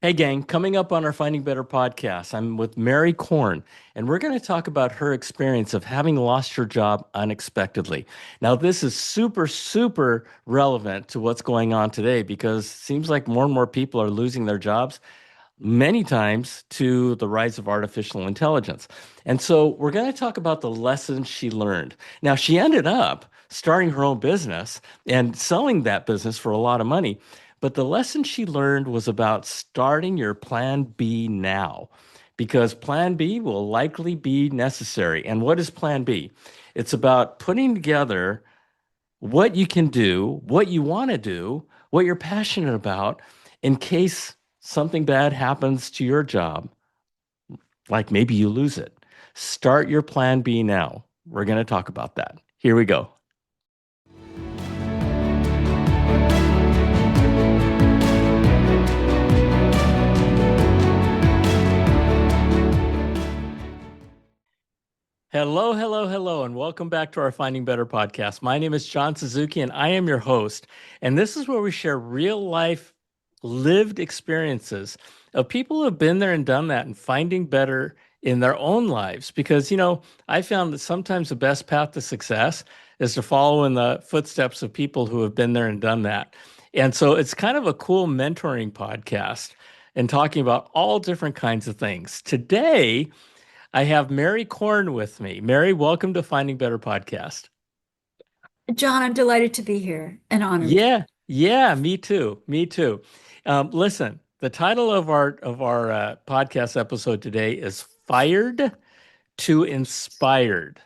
Hey, gang, coming up on our Finding Better podcast, I'm with Merry Korn, and we're going to talk about her experience of having lost her job unexpectedly. Now, this is super, super relevant to what's going on today because it seems like more and more people are losing their jobs, many times to the rise of artificial intelligence. And so we're going to talk about the lessons she learned. Now, she ended up starting her own business and selling that business for a lot of money. But the lesson she learned was about starting your plan B now, because plan B will likely be necessary. And what is plan B? It's about putting together what you can do, what you want to do, what you're passionate about in case something bad happens to your job, like maybe you lose it. Start your plan B now. We're going to talk about that. Here we go. Hello, hello, hello, and welcome back to our Finding Better podcast. My name is John Suzuki, and I am your host. And this is where we share real life, lived experiences of people who have been there and done that and finding better in their own lives. Because, I found that sometimes the best path to success is to follow in the footsteps of people who have been there and done that. And so it's kind of a cool mentoring podcast and talking about all different kinds of things. Today, I have Merry Korn with me. Mary, welcome to Finding Better podcast. John, I'm delighted to be here and honored. Yeah, yeah, me too, me too. Listen, the title of our podcast episode today is "Fired to Inspired."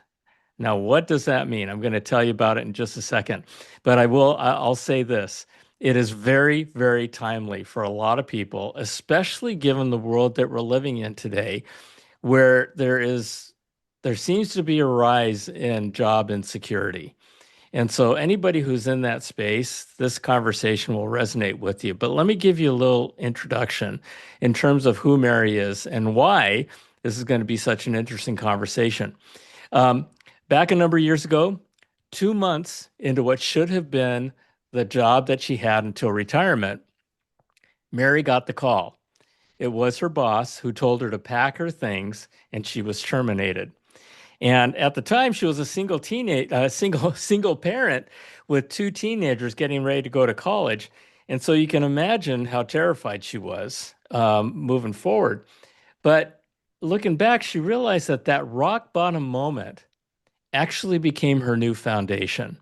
Now, what does that mean? I'm going to tell you about it in just a second, but I'll say this. It is very, very timely for a lot of people, especially given the world that we're living in today, where there seems to be a rise in job insecurity. And so anybody who's in that space, this conversation will resonate with you. But let me give you a little introduction in terms of who Mary is and why this is going to be such an interesting conversation. Um, Back a number of years ago, 2 months into what should have been the job that she had until retirement, Mary got the call. It was her boss who told her to pack her things, and she was terminated. And at the time, she was a single parent with two teenagers getting ready to go to college. And so you can imagine how terrified she was moving forward. But looking back, she realized that that rock bottom moment actually became her new foundation.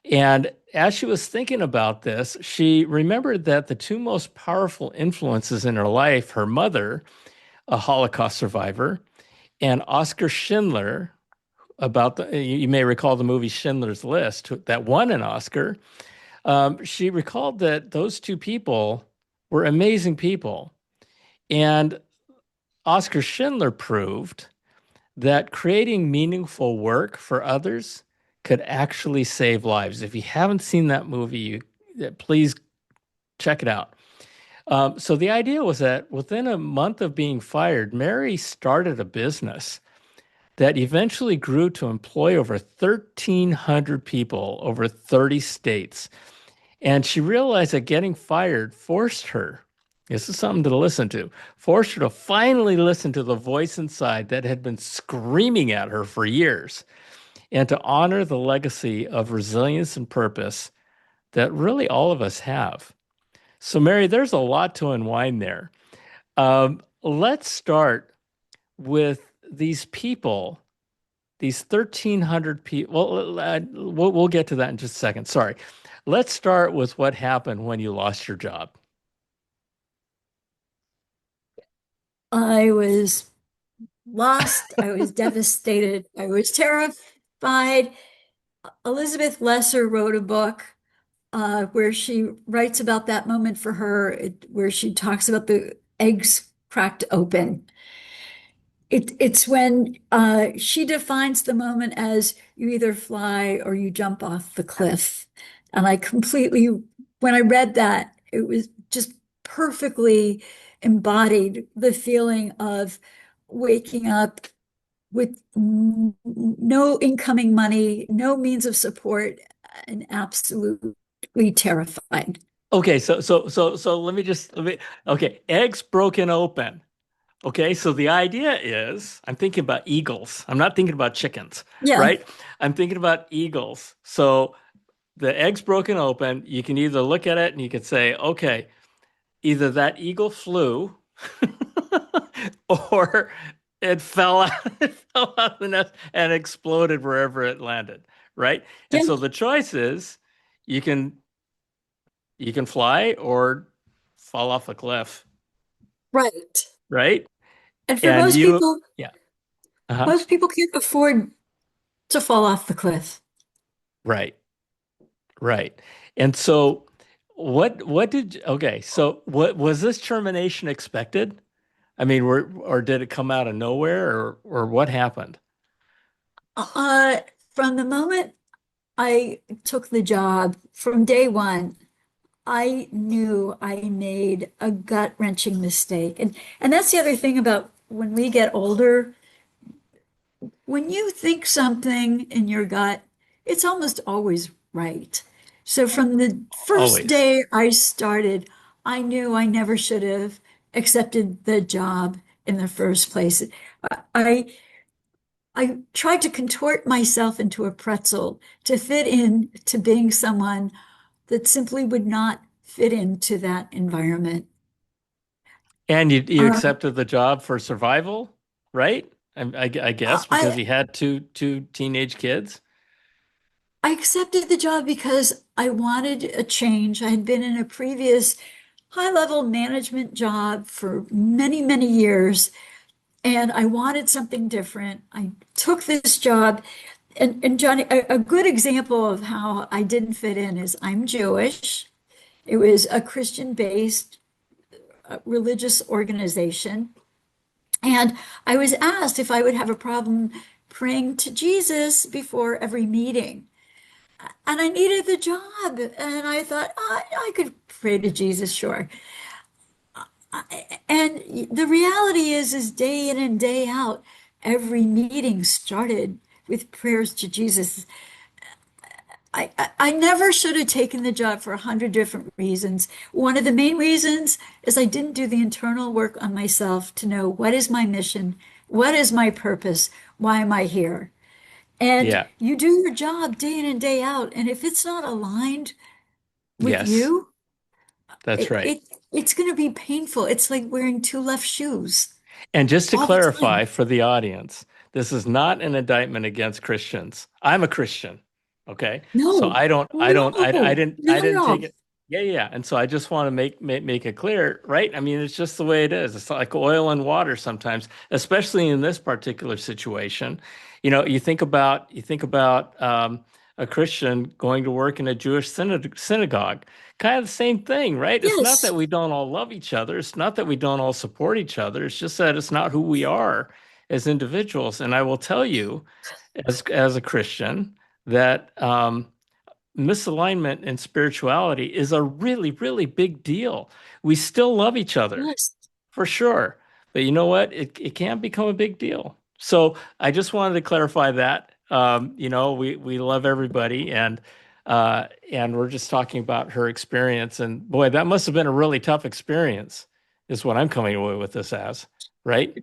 And as she was thinking about this, she remembered that the two most powerful influences in her life, her mother, a Holocaust survivor, and Oskar Schindler, about you may recall the movie Schindler's List that won an Oscar. She recalled that those two people were amazing people. And Oskar Schindler proved that creating meaningful work for others could actually save lives. If you haven't seen that movie, please check it out. So the idea was that within a month of being fired, Mary started a business that eventually grew to employ over 1,300 people over 30 states. And she realized that getting fired forced her, this is something to listen to, forced her to finally listen to the voice inside that had been screaming at her for years and to honor the legacy of resilience and purpose that really all of us have. So, Mary, there's a lot to unwind there. Let's start with these people, these 1,300 people. Well, we'll get to that in just a second. Sorry. Let's start with what happened when you lost your job. I was lost. I was devastated. I was terrified. Elizabeth Lesser wrote a book where she writes about that moment for her, where she talks about the eggs cracked open. It's when she defines the moment as you either fly or you jump off the cliff. And I completely, when I read that, it was just perfectly embodied the feeling of waking up with no incoming money, no means of support, and absolutely terrified. Okay, so let me okay, eggs broken open. Okay, so the idea is I'm thinking about eagles. I'm not thinking about chickens, Yeah, right? I'm thinking about eagles. So the egg's broken open. You can either look at it and you could say, okay, either that eagle flew or it fell out of the nest and exploded wherever it landed, right? And yeah, so the choice is you can you can fly or fall off a cliff, right. right? And for And you, yeah, uh-huh, most people can't afford to fall off the cliff. right, right. And so okay, so what was this termination expected? I mean, or did it come out of nowhere or what happened? Uh, from the moment I took the job, from day one, I knew I made a gut-wrenching mistake. And that's the other thing about when we get older, when you think something in your gut, it's almost always right. So from the first Always. day I started, I knew I never should have accepted the job in the first place. I I tried to contort myself into a pretzel to fit in to being someone that simply would not fit into that environment. And you Um, accepted the job for survival, right? I guess because I you had two teenage kids. I accepted the job because I wanted a change. I had been in a previous high-level management job for many, many years, and I wanted something different. I took this job, and Johnny, a good example of how I didn't fit in is I'm Jewish. It was a Christian-based religious organization. And I was asked if I would have a problem praying to Jesus before every meeting. And I needed the job. And I thought, I could pray to Jesus, sure. And the reality is day in and day out, every meeting started with prayers to Jesus. I never should have taken the job for 100 different reasons. One of the main reasons is I didn't do the internal work on myself to know what is my mission, what is my purpose, why am I here? And Yeah. you do your job day in and day out, and if it's not aligned with Yes, you, that's it, right. it it's going to be painful. It's like wearing two left shoes And just to all the clarify time. for the audience, this is not an indictment against Christians. I'm a Christian. Okay. So No, no, I not at didn't take all. it. Yeah, yeah. And so I just want to make it clear, right? I mean, it's just the way it is. It's like oil and water sometimes, especially in this particular situation. You think about a Christian going to work in a Jewish synagogue. Kind of the same thing, right? It's not that Yes, we don't all love each other. It's not that we don't all support each other. It's just that it's not who we are as individuals. And I will tell you, as a Christian, that misalignment in spirituality is a really, really big deal. We still love each other yes. for sure. But you know what? It can become a big deal. So I just wanted to clarify that. We love everybody and we're just talking about her experience. And boy, that must have been a really tough experience, is what I'm coming away with this as, right?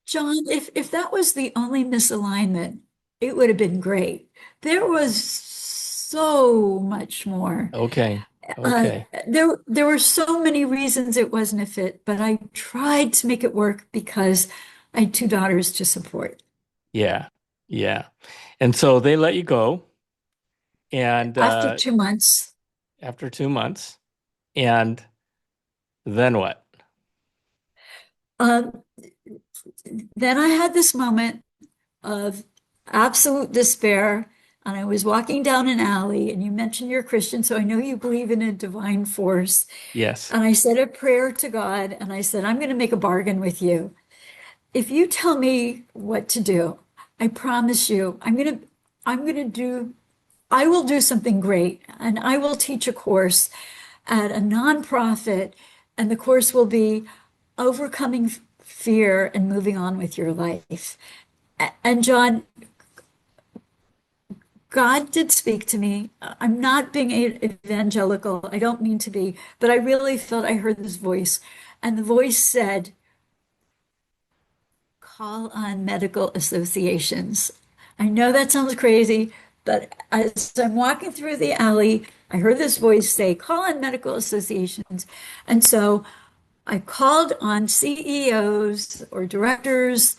John, if that was the only misalignment, it would have been great. There was so much more. Okay. Uh, Okay. there were so many reasons it wasn't a fit, but I tried to make it work because I had two daughters to support. Yeah. Yeah. And so they let you go and After 2 months, after 2 months. And then what? um, then I had this moment of absolute despair. And I was walking down an alley, and you mentioned you're Christian, so I know you believe in a divine force. Yes. And I said a prayer to God, and I said, I'm going to make a bargain with you. If you tell me what to do, I promise you, I'm going to do, I will do something great, and I will teach a course at a nonprofit, and the course will be overcoming fear and moving on with your life. And John, God did speak to me. I'm not being evangelical. I don't mean to be, but I really felt I heard this voice. And the voice said, call on medical associations. I know that sounds crazy, but as I'm walking through the alley, I heard this voice say, call on medical associations. And so I called on CEOs or directors,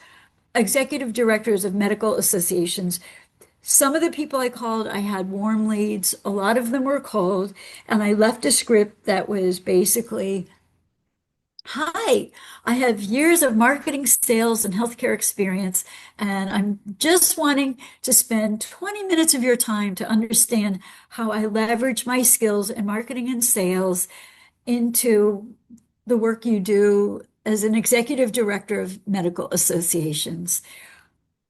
executive directors of medical associations. Some of the people I called, I had warm leads. A lot of them were cold. And I left a script that was basically, hi, I have years of marketing, sales, and healthcare experience, and I'm just wanting to spend 20 minutes of your time to understand how I leverage my skills in marketing and sales into the work you do as an executive director of medical associations.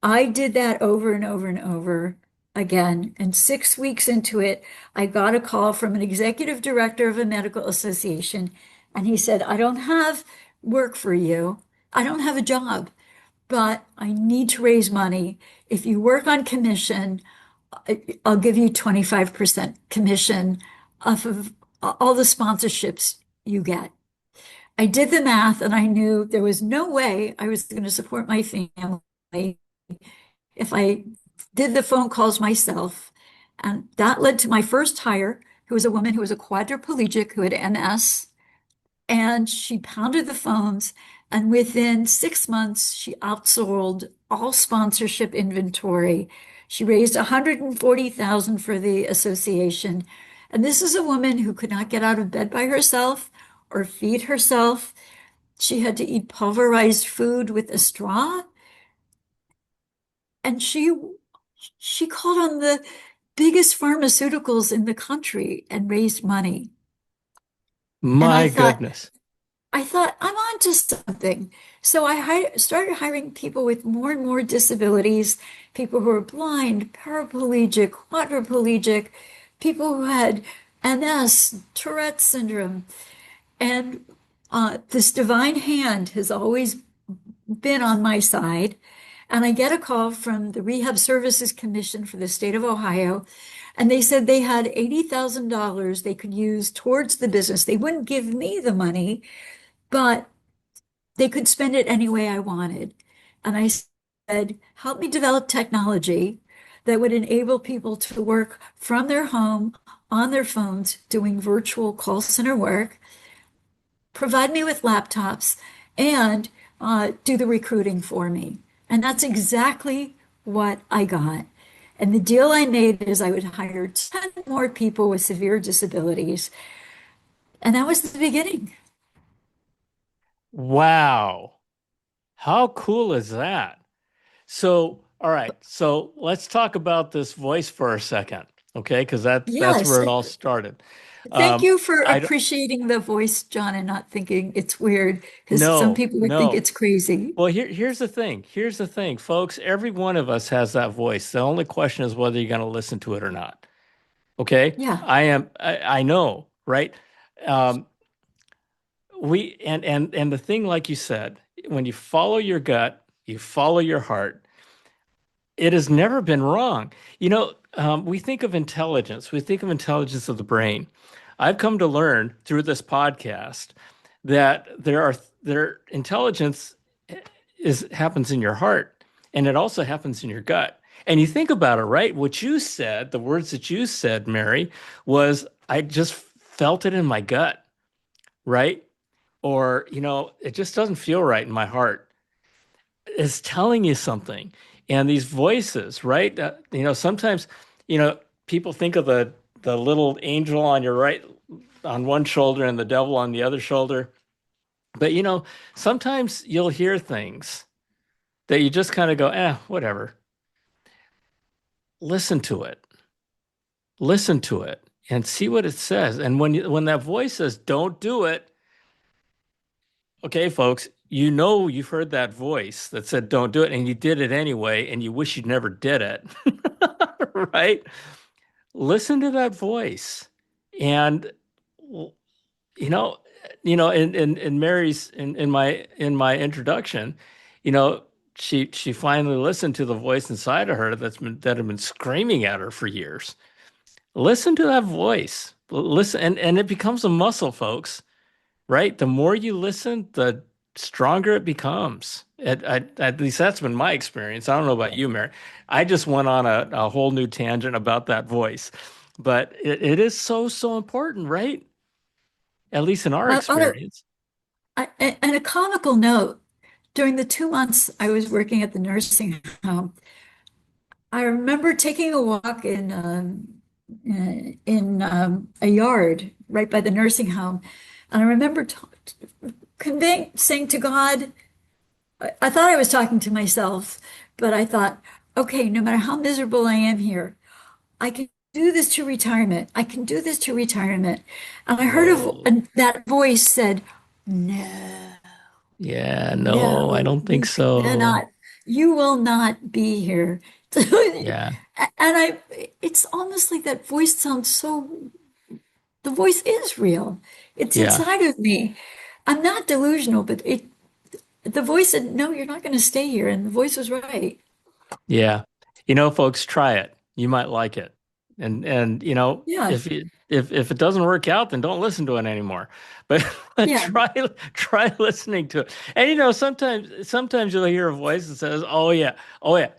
I did that over and over and over again. And 6 weeks into it, I got a call from an executive director of a medical association. And he said, I don't have work for you. I don't have a job, but I need to raise money. If you work on commission, I'll give you 25% commission off of all the sponsorships you get. I did the math and I knew there was no way I was going to support my family if I did the phone calls myself. And that led to my first hire, who was a woman who was a quadriplegic who had MS. And she pounded the phones. And within 6 months, she outsold all sponsorship inventory. She raised 140,000 for the association. And this is a woman who could not get out of bed by herself or feed herself. She had to eat pulverized food with a straw. And she called on the biggest pharmaceuticals in the country and raised money. And My goodness. I thought I'm on to something. So started hiring people with more and more disabilities, people who are blind, paraplegic, quadriplegic, people who had MS, Tourette's syndrome. And this divine hand has always been on my side. And I get a call from the Rehab Services Commission for the state of Ohio. And they said they had $80,000 they could use towards the business. They wouldn't give me the money, but they could spend it any way I wanted. And I said, help me develop technology that would enable people to work from their home on their phones doing virtual call center work, provide me with laptops, and do the recruiting for me. And that's exactly what I got. And the deal I made is I would hire 10 more people with severe disabilities. And that was the beginning. Wow. How cool is that? So, all right. So let's talk about this voice for a second, okay? Because that's Yes. where it all started. Thank Um, you for I don't, appreciating the voice, John, and not thinking it's weird, because some no, people would think no. it's crazy. Well, here's the thing. Here's the thing, folks. Every one of us has that voice. The only question is whether you're going to listen to it or not. Okay? Yeah. I know, right? Um, and the thing, like you said, when you follow your gut, you follow your heart, it has never been wrong. We think of intelligence. We think of intelligence of the brain. I've come to learn through this podcast that their intelligence is happens in your heart, and it also happens in your gut. And you think about it, right? What you said, the words that you said, Mary, was I just felt it in my gut, right? Or, it just doesn't feel right in my heart. It's telling you something. And these voices, right? Sometimes, people think of the little angel on your right, on one shoulder and the devil on the other shoulder. But, sometimes you'll hear things that you just kind of go, whatever. Listen to it. Listen to it and see what it says. And when that voice says, don't do it, okay, folks, you've heard that voice that said don't do it, and you did it anyway, and you wish you never did it. Right? Listen to that voice. And you know, in Mary's in my introduction, you know, she finally listened to the voice inside of her that had been screaming at her for years. Listen to that voice. Listen, and it becomes a muscle, folks, right? The more you listen, the stronger it becomes. At least that's been my experience. I don't know about you, Mary. I just went on a whole new tangent about that voice, but it is so, so important, right? At least in our On experience. and a comical note, during the 2 months I was working at the nursing home, I remember taking a walk in a yard right by the nursing home, and I remember conveying, saying to God, I thought I was talking to myself, but I thought, okay, no matter how miserable I am here, I can do this to retirement. I can do this to retirement. And I heard Whoa. that voice said, no, Yeah, no, I no, don't think you so. cannot, you will not be here. Yeah, And it's almost like that voice sounds so, the voice is real. It's yeah. inside of me. I'm not delusional, but the voice said, no, you're not going to stay here. And the voice was right. Yeah. Folks, try it. You might like it. And Yeah, if it doesn't work out, then don't listen to it anymore. But yeah, try listening to it. And sometimes you'll hear a voice that says, oh yeah,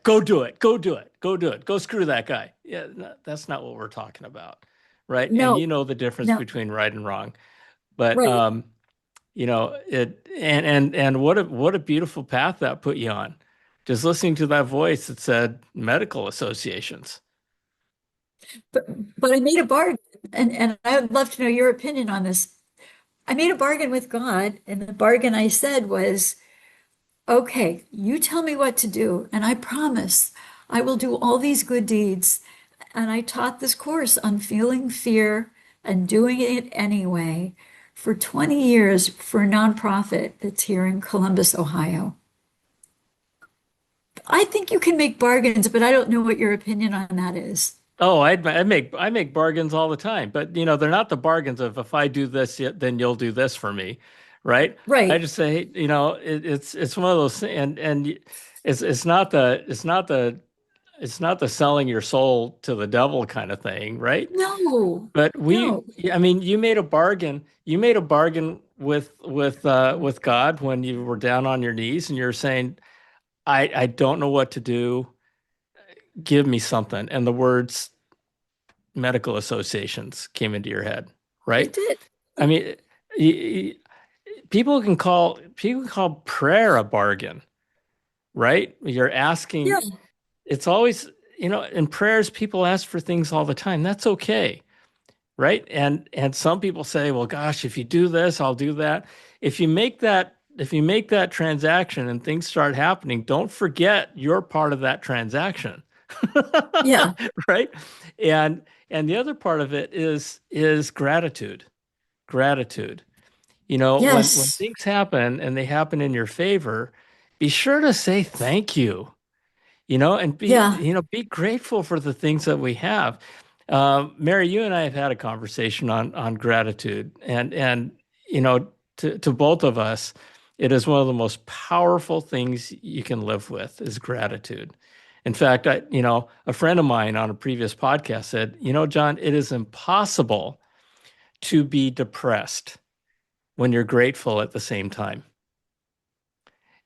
go do it. Go do it. Go do it. Go screw that guy." Yeah, no, that's not what we're talking about. Right? And no, you know the difference no, between right and wrong. But right. it and what a beautiful path that put you on. Just listening to that voice that said medical associations. But I made a bargain, and I would love to know your opinion on this. I made a bargain with God, and the bargain I said was, okay, you tell me what to do, and I promise I will do all these good deeds. And I taught this course on feeling fear and doing it anyway for 20 years for a nonprofit that's here in Columbus, Ohio. I think you can make bargains, but I don't know what your opinion on that is. Oh, I make bargains all the time, but they're not the bargains of if I do this, then you'll do this for me, right? I Right. just say, it's one of those things, and it's not the selling your soul to the devil kind of thing, right? No, But no. I mean, you made a bargain. You made a bargain with God when you were down on your knees and you're saying, I don't know what to do. Give me something. And the words medical associations came into your head, It right? did. I mean, y- people can call prayer a bargain, right? You're Yeah, asking, it's always, in prayers, people ask for things all the time. That's okay. Right? And some people say, well, gosh, if you do this, I'll do that. If you make that transaction and things start happening, don't forget you're part of that transaction. yeah, Right? And the other part of it is gratitude. Gratitude. When yes, things happen and they happen in your favor, be sure to say thank you, and yeah. be grateful for the things that we have. Mary, you and I have had a conversation on gratitude, and to both of us, it is one of the most powerful things you can live with is gratitude. In fact, a friend of mine on a previous podcast said, John, it is impossible to be depressed when you're grateful at the same time.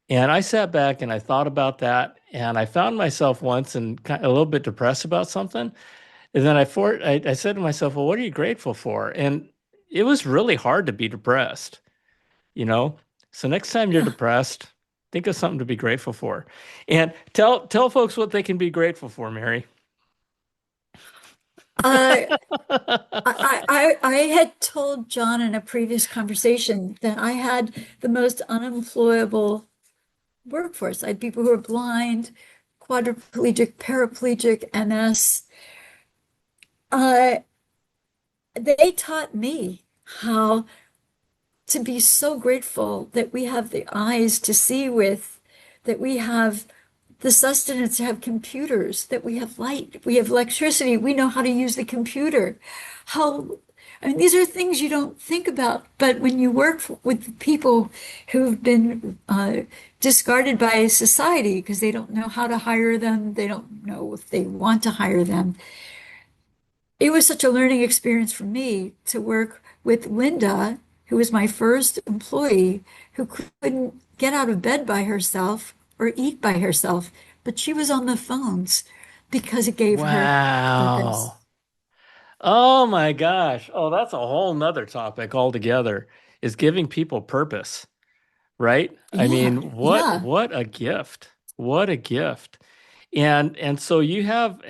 And I sat back and I thought about that, and I found myself once and kind of a little bit depressed about something. And then I said to myself, "Well, what are you grateful for?" And it was really hard to be depressed, you know. So next time you're Yeah. depressed, think of something to be grateful for, and tell folks what they can be grateful for, Mary. Uh, I had told John in a previous conversation that I had the most unemployable workforce. I had people who are blind, quadriplegic, paraplegic, MS. Uh, they taught me how to be so grateful that we have the eyes to see with, that we have the sustenance to have computers, that we have light, we have electricity, we know how to use the computer. How I mean, these are things you don't think about, but when you work with people who've been discarded by society because they don't know how to hire them, they don't know if they want to hire them, it was such a learning experience for me to work with Linda, who was my first employee, who couldn't get out of bed by herself or eat by herself, but she was on the phones because it gave her purpose. Wow. Oh my gosh. Oh, that's a whole nother topic altogether, is giving people purpose, right? I Yeah, mean, yeah. what a gift. What a gift. And so you have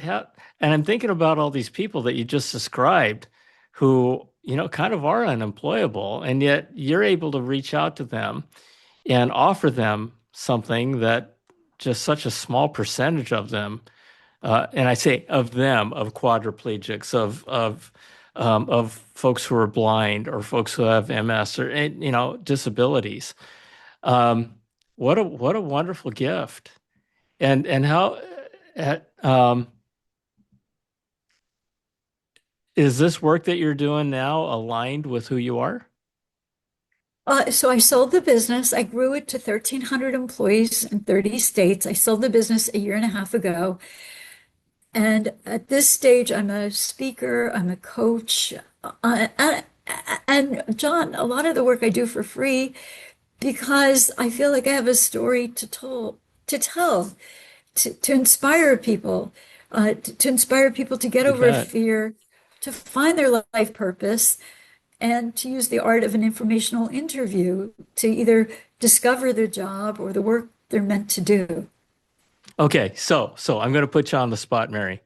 and I'm thinking about all these people that you just described who, kind of are unemployable, and yet you're able to reach out to them and offer them something that just such a small percentage of them, and I say of them, of quadriplegics, of folks who are blind or folks who have MS or disabilities. Um, what a wonderful gift, and how uh, um, is this work that you're doing now aligned with who you are? So I sold the business. I grew it to 1,300 employees in 30 states. I sold the business a year and a half ago. And at this stage, I'm a speaker, I'm a coach. And, and John, a lot of the work I do for free because I feel like I have a story to tell, to inspire people, to inspire people to get You over bet. fear, to find their life purpose, and to use the art of an informational interview to either discover the job or the work they're meant to do. Okay, so I'm going to put you on the spot, Mary.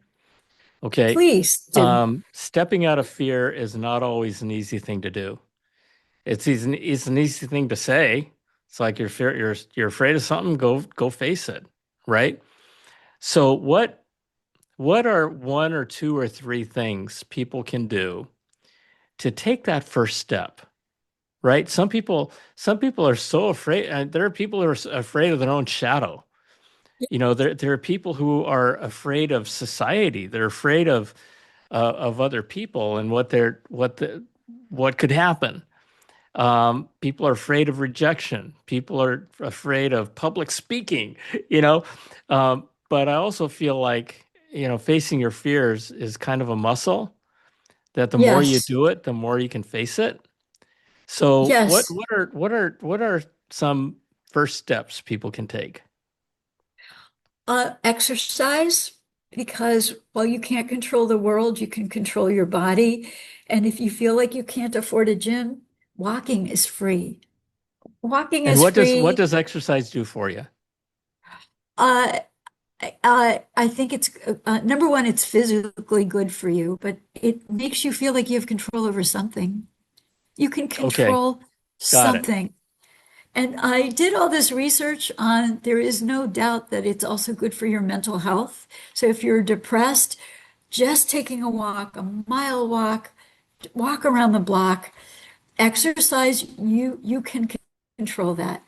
Okay. Please do. Stepping out of fear is not always an easy thing to do. It's an easy thing to say. It's like you're afraid of something, go face it, right? So what are one or two or three things people can do to take that first step, right? Some people are so afraid, and there are people who are afraid of their own shadow. There are people who are afraid of society. They're afraid of other people and what could happen. People are afraid of rejection. People are afraid of public speaking, you know. But I also feel like, facing your fears is kind of a muscle that the more you Yes, do it, the more you can face it. So yes. what are some first steps people can take? Exercise, because while you can't control the world, you can control your body. And if you feel like you can't afford a gym, walking is free. Walking And is what free. does exercise do for you? Uh, I think it's number one, it's physically good for you, but it makes you feel like you have control over something. You can Okay, control got it. something. And I did all this research on, there is no doubt that it's also good for your mental health. So if you're depressed, just taking a walk, a mile walk, walk around the block, exercise, you can control that.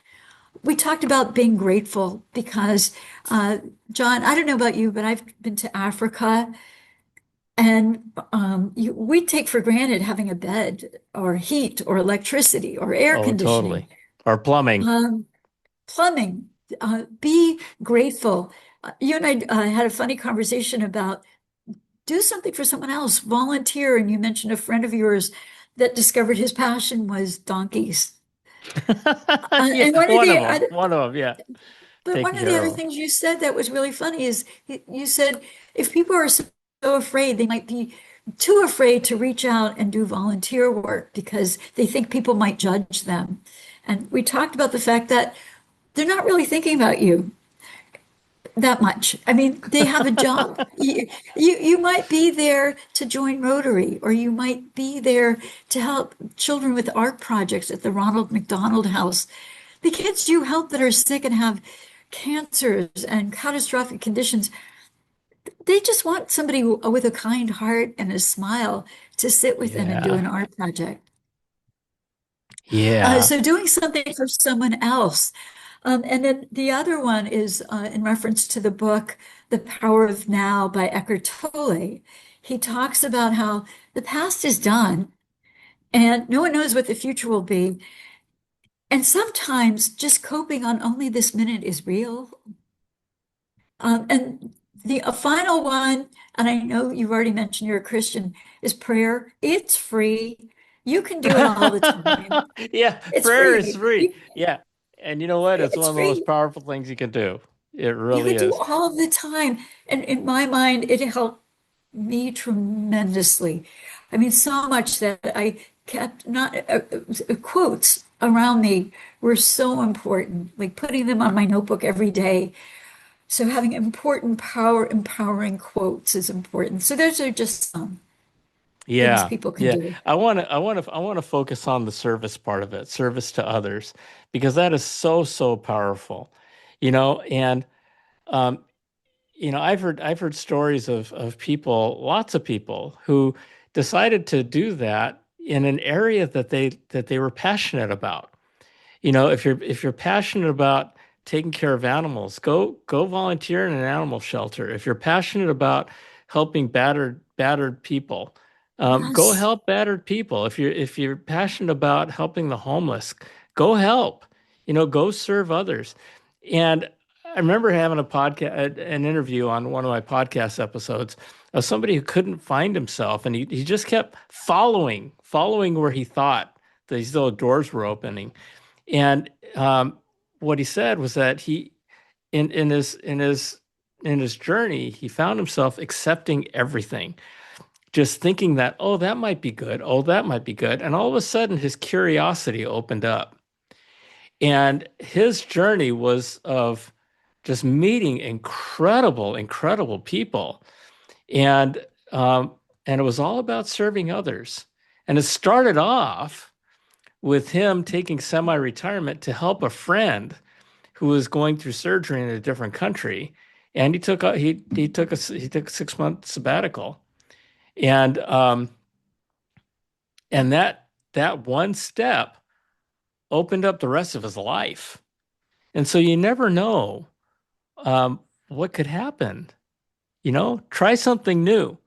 We talked about being grateful because, John, I don't know about you, but I've been to Africa and we take for granted having a bed or heat or electricity or air Oh, conditioning. totally. Or plumbing. Um, Plumbing, be grateful. You and I had a funny conversation about do something for someone else, volunteer. And you mentioned a friend of yours that discovered his passion was donkeys. Yeah, And one of one of the them. One of them, yeah. but Taking one of the care other of them. things you said that was really funny is you said if people are so afraid, they might be too afraid to reach out and do volunteer work because they think people might judge them. And we talked about the fact that they're not really thinking about you that much. I mean, they have a job. You might be there to join Rotary, or you might be there to help children with art projects at the Ronald McDonald House. The kids you help that are sick and have cancers and catastrophic conditions, they just want somebody with a kind heart and a smile to sit with them and do Yeah. an art project. Yeah. So doing something for someone else. And then the other one is in reference to the book, The Power of Now by Eckhart Tolle. He talks about how the past is done. and no one knows what the future will be. And sometimes just coping on only this minute is real. And the a final one, and I know you've already mentioned you're a Christian, is prayer. It's free. You can do it all the time. Yeah, It's prayer is free. free. Yeah. And you know what? It's It's one of the most free. powerful things you can do. It You really can do is. all the time. And in my mind, it helped me tremendously. I mean, so much that I kept not quotes around me were so important, like putting them on my notebook every day. So having important, empowering quotes is important. So those are just some things Yeah. people can Yeah. do. I want to focus on the service part of it, service to others, because that is so, so powerful. And um, I've heard stories of people, lots of people who decided to do that in an area that they were passionate about. If you're passionate about taking care of animals, go volunteer in an animal shelter. If you're passionate about helping battered people, go Yes, help battered people. If you're passionate about helping the homeless, go help. Go serve others. And I remember having an interview on one of my podcast episodes of somebody who couldn't find himself, and he just kept following where he thought these little doors were opening. And what he said was that he, in his journey, he found himself accepting everything, just thinking that, oh, that might be good, oh, that might be good, and all of a sudden his curiosity opened up, and his journey was of just meeting incredible, incredible people, and um, and it was all about serving others, and it started off with him taking semi-retirement to help a friend who was going through surgery in a different country, and he took a 6 month sabbatical, and that one step opened up the rest of his life. And so you never know what could happen. Try something new.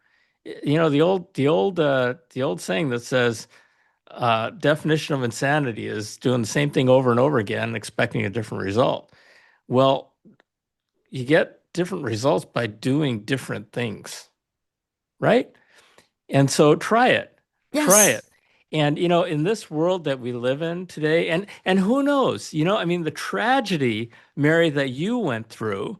The old saying that says definition of insanity is doing the same thing over and over again and expecting a different result. Well, you get different results by doing different things, right? And so try it. Try yes, it. And in this world that we live in today, and who knows, I mean, the tragedy, Mary, that you went through,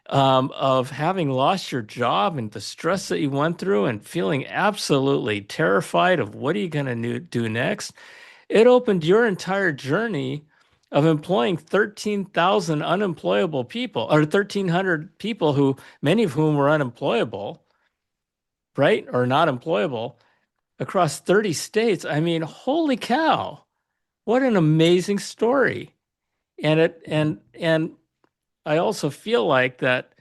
of having lost your job and the stress that you went through and feeling absolutely terrified of what are you going to do next. It opened your entire journey of employing 13,000 unemployable people, or 1,300 people who, many of whom were unemployable, right? Or not employable across 30 states. I mean, holy cow. What an amazing story. And I also feel like that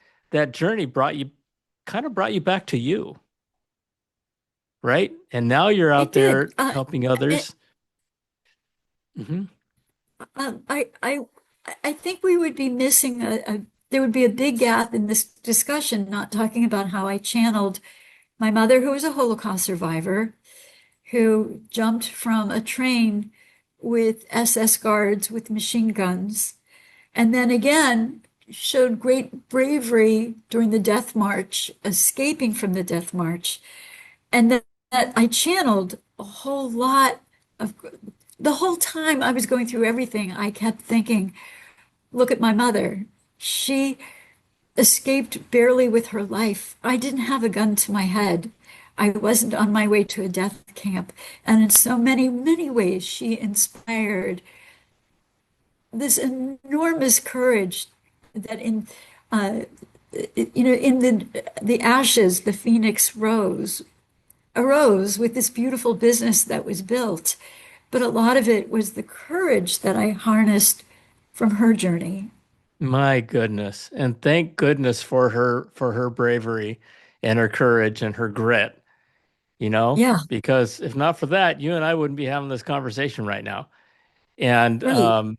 journey brought you back to you, right? And now you're it out did. there helping I, others. Hmm. um, I, I, I think we would be missing there would be a big gap in this discussion, not talking about how I channeled my mother, who was a Holocaust survivor, who jumped from a train with SS guards with machine guns, and then again showed great bravery during the death march, escaping from the death march. And that I channeled a whole lot of the whole time I was going through everything, I kept thinking, look at my mother. She escaped barely with her life. I didn't have a gun to my head. I wasn't on my way to a death camp. And in so many, many ways, she inspired this enormous courage that uh, in the ashes, the phoenix arose with this beautiful business that was built. But a lot of it was the courage that I harnessed from her journey. My goodness. And thank goodness for her bravery and her courage and her grit, Yeah, because if not for that, you and I wouldn't be having this conversation right now. And right.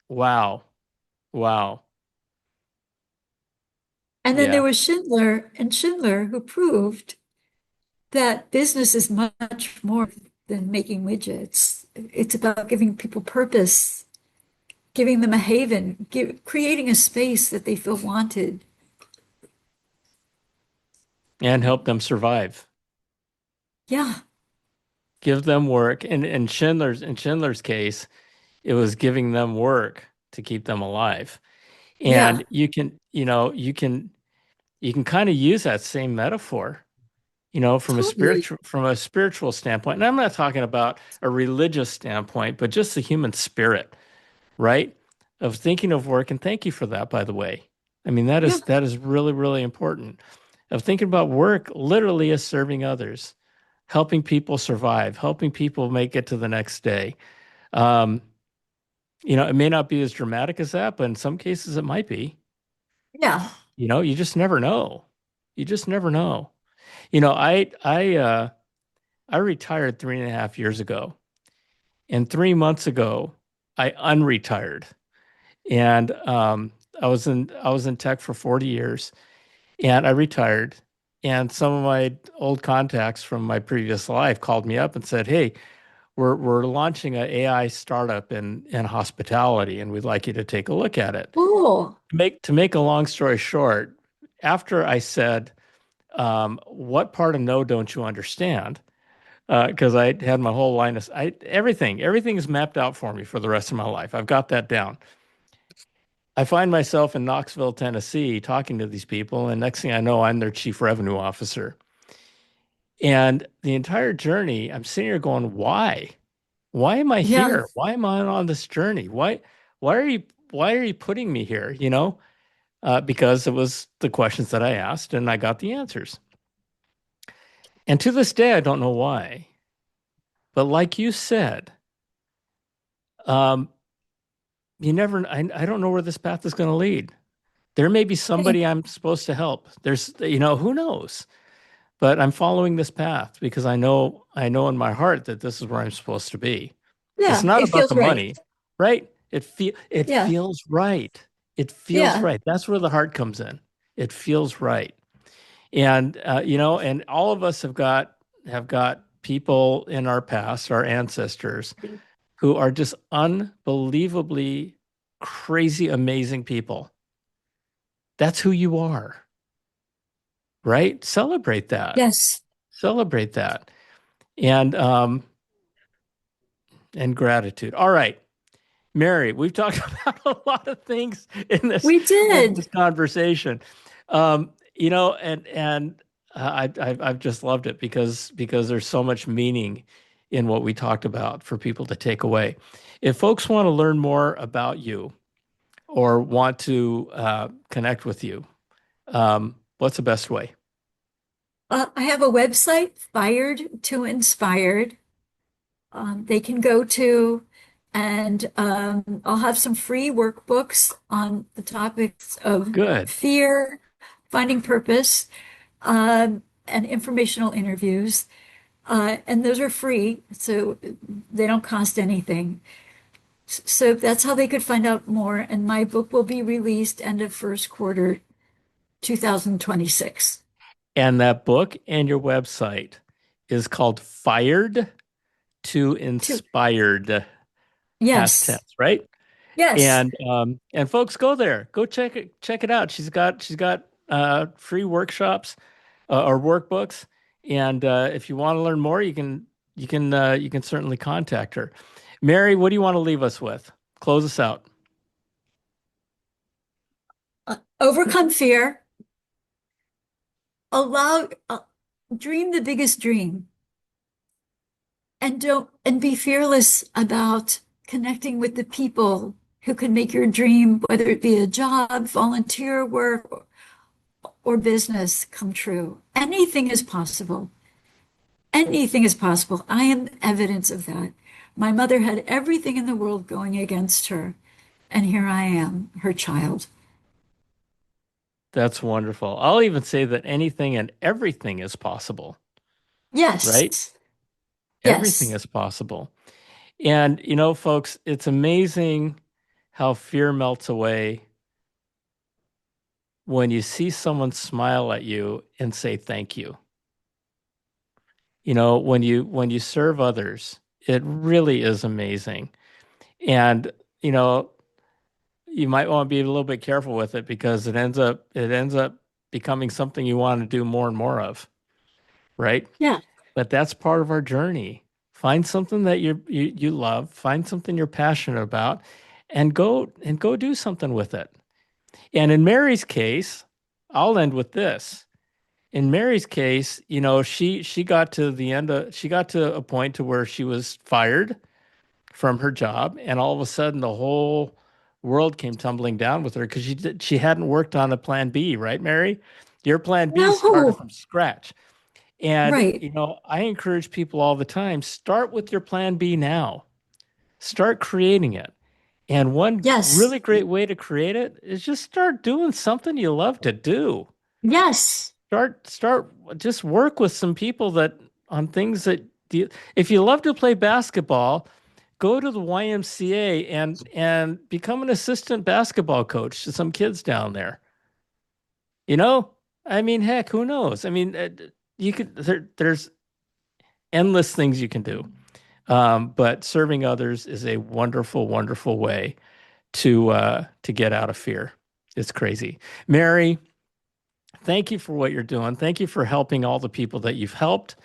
wow. Wow. And then there Yeah. was Schindler who proved that business is much more than making widgets. It's about giving people purpose, giving them a haven, creating a space that they feel wanted. And help them survive. Yeah, Give them work. And in Schindler's case, it was giving them work to keep them alive. yeah, And you can kind of use that same metaphor, totally. from a spiritual standpoint. And I'm not talking about a religious standpoint, but just the human spirit, right? Of thinking of work. And thank you for that, by the way. I mean, that Yeah, is that is really, really important. Of thinking about work literally as serving others, helping people survive, helping people make it to the next day. Um, it may not be as dramatic as that, but in some cases it might be. yeah. You just never know. You just never know. I retired 3.5 years ago, and 3 months ago I unretired, and I was in tech for 40 years, and I retired. And some of my old contacts from my previous life called me up and said, "Hey, we're launching an AI startup in hospitality, and we'd like you to take a look at it." Cool. To make a long story short, after I said, "What part of no don't you understand?" Because I had my whole line of everything is mapped out for me for the rest of my life. I've got that down. I find myself in Knoxville, Tennessee, talking to these people, and next thing I know, I'm their chief revenue officer. And the entire journey, I'm sitting here going, "Why? Why am I Yeah, here? Why am I on this journey? Why are you, why are you putting me here?" Because it was the questions that I asked, and I got the answers. And to this day, I don't know why. But like you said, um, I don't know where this path is going to lead. There may be okay. somebody I'm supposed to help. Who knows? But I'm following this path because I know in my heart that this is where I'm supposed to be. It's Yeah, not it about feels the right. money, right? It Yeah, feels right. It feels yeah, right. That's where the heart comes in. It feels right. And all of us have got people in our past, our ancestors, who are just unbelievably crazy, amazing people. That's who you are, right? Celebrate that. yes. Celebrate that. And and gratitude. All right. Mary, we've talked about a lot of things in this We in this did. conversation. I've just loved it because there's so much meaning in what we talked about for people to take away. If folks want to learn more about you or want to connect with you, what's the best way? I have a website, Fired to Inspired. They can go to, and I'll have some free workbooks on the topics of Good. fear, finding purpose, and informational interviews. And those are free, so they don't cost anything. So that's how they could find out more. And my book will be released end of first quarter 2026. And that book and your website is called Fired to Two. Inspired, past Yes. tense, right? Yes. And folks, go there, go check it out. She's got free workshops or workbooks, and if you want to learn more, you can certainly contact her. Mary, what do you want to leave us with? Close us out. Overcome fear. Allow, dream the biggest dream, and don't, and be fearless about connecting with the people who can make your dream, whether it be a job, volunteer work, or business, come true. Anything is possible. Anything is possible. I am evidence of that. My mother had everything in the world going against her, and here I am, her child. That's wonderful. I'll even say that anything and everything is possible, right? Yes, Everything yes. is possible. And folks, it's amazing how fear melts away when you see someone smile at you and say thank you. When you serve others, it really is amazing. And, you know, you might want to be a little bit careful with it because it ends up becoming something you want to do more and more of, right? Yeah. But that's part of our journey. Find something that you love, find something you're passionate about, and go do something with it. And in Mary's case, I'll end with this. In Mary's case, she got to the end of she got to a point to where she was fired from her job, and all of a sudden the whole world came tumbling down with her because she hadn't worked on a plan B, right, Mary? Your plan B started No. from scratch. And, Right. I encourage people all the time, start with your plan B now. Start creating it. And one Yes. really great way to create it is just start doing something you love to do. Yes. Start just work with some people that on things that if you love to play basketball, go to the YMCA and become an assistant basketball coach to some kids down there. You know, I mean, heck, who knows? I mean, there's endless things you can do. But serving others is a wonderful, wonderful way to get out of fear. It's crazy. Mary, thank you for what you're doing. Thank you for helping all the people that you've helped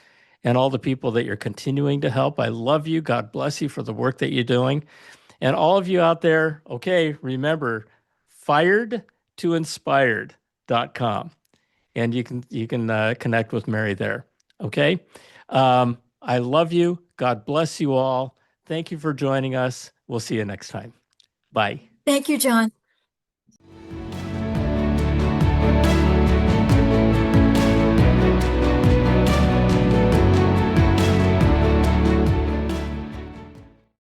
and all the people that you're continuing to help. I love you. God bless you for the work that you're doing. And all of you out there, okay, remember firedtoinspired.com. And you can connect with Mary there. Okay. I love you. God bless you all. Thank you for joining us. We'll see you next time. Bye. Thank you, John.